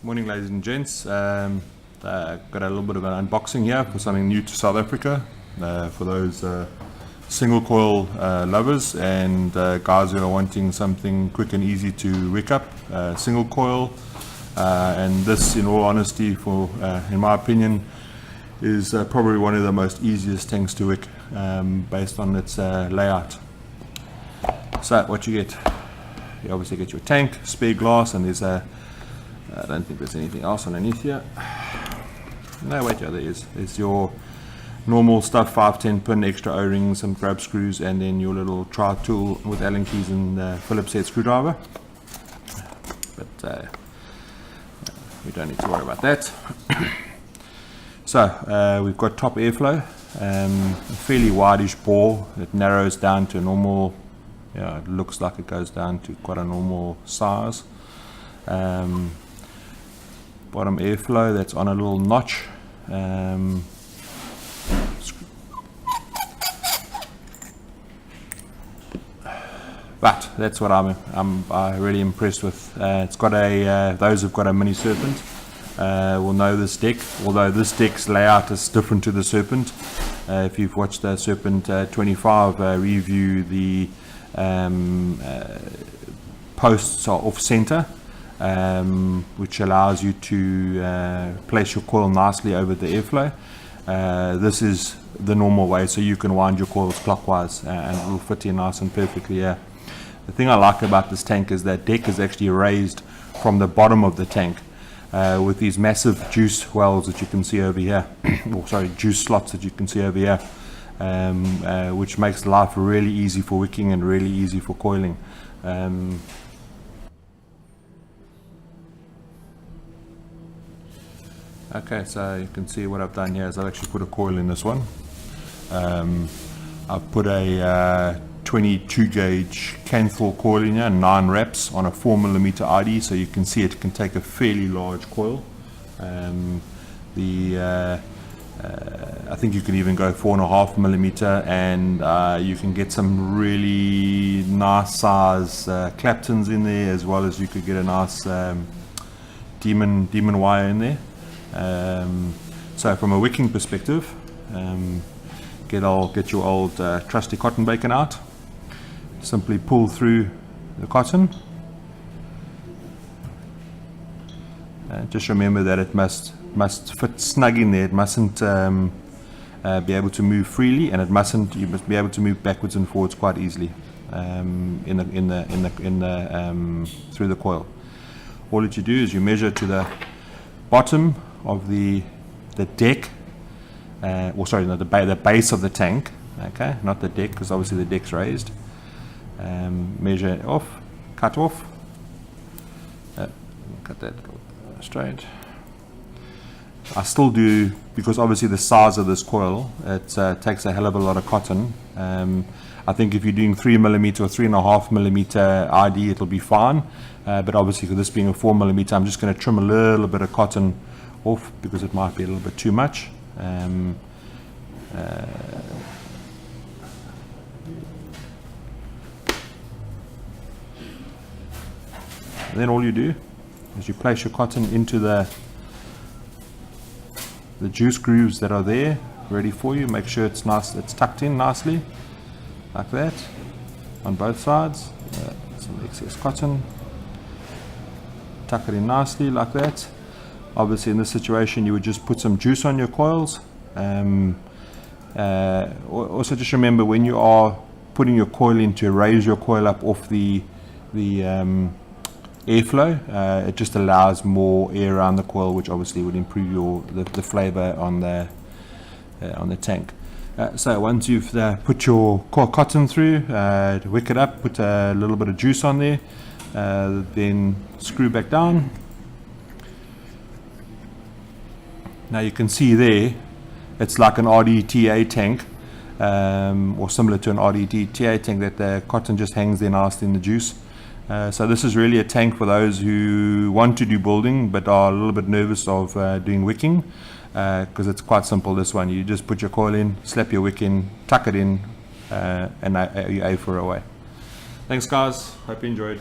Morning, ladies and gents. Got a little bit of an unboxing here for something new to South Africa, for those single coil lovers and guys who are wanting something quick and easy to wick up. Single coil, and this, in all honesty, in my opinion, is probably one of the most easiest tanks to wick based on its layout. So what you get, you obviously get your tank, spare glass, and there's a I don't think there's anything else underneath here. No, wait, yeah, there is. There's your normal stuff, 5-10 pin, extra O-rings, some grub screws, and then your little tri tool with Allen keys and Phillips head screwdriver. But we don't need to worry about that. So we've got top airflow, a fairly wideish bore. It narrows down to a normal, it looks like it goes down to quite a normal size. Bottom airflow, that's on a little notch. But that's what I'm really impressed with. It's got those who've got a mini serpent will know this deck, although this deck's layout is different to the serpent. If you've watched the serpent 25 review, the posts are off center, which allows you to place your coil nicely over the airflow. This is the normal way, so you can wind your coils clockwise and it will fit in nice and perfectly here. The thing I like about this tank is that deck is actually raised from the bottom of the tank with these massive juice wells that you can see over here, or sorry, juice slots that you can see over here, which makes life really easy for wicking and really easy for coiling. Okay, so you can see what I've done here is I've actually put a coil in this one. I've put a 22 gauge Canthal coil in here, 9 wraps on a 4mm ID, so you can see it can take a fairly large coil. I think you can even go 4.5mm, and you can get some really nice size Claptons in there, as well as you could get a nice demon wire in there. So from a wicking perspective, get your old trusty cotton bacon out. Simply pull through the cotton. Just remember that it must fit snug in there. It mustn't be able to move freely, and you must be able to move backwards and forwards quite easily through the coil. All that you do is you measure to the bottom of the deck, the base of the tank, okay, not the deck, because obviously the deck's raised. Measure it off, cut off, cut that straight. I still do, because obviously the size of this coil, it takes a hell of a lot of cotton. I think if you're doing 3mm or 3.5mm ID, it'll be fine, but obviously for this being a 4mm, I'm just going to trim a little bit of cotton off because it might be a little bit too much. Then all you do is you place your cotton into the juice grooves that are there ready for you. Make sure it's nice, it's tucked in nicely like that on both sides. Some excess cotton, tuck it in nicely like that. Obviously in this situation you would just put some juice on your coils. Also just remember, when you are putting your coil in, to raise your coil up off the airflow, it just allows more air around the coil, which obviously would improve the flavor on the tank. So once you've put your cotton through, wick it up, put a little bit of juice on there, then screw back down. Now you can see there, it's like an RDTA tank, or similar to an RDTA tank, that the cotton just hangs there nicely in the juice. So this is really a tank for those who want to do building but are a little bit nervous of doing wicking, because it's quite simple. This one, you just put your coil in, slap your wick in, tuck it in, and you A for away. Thanks guys, hope you enjoyed.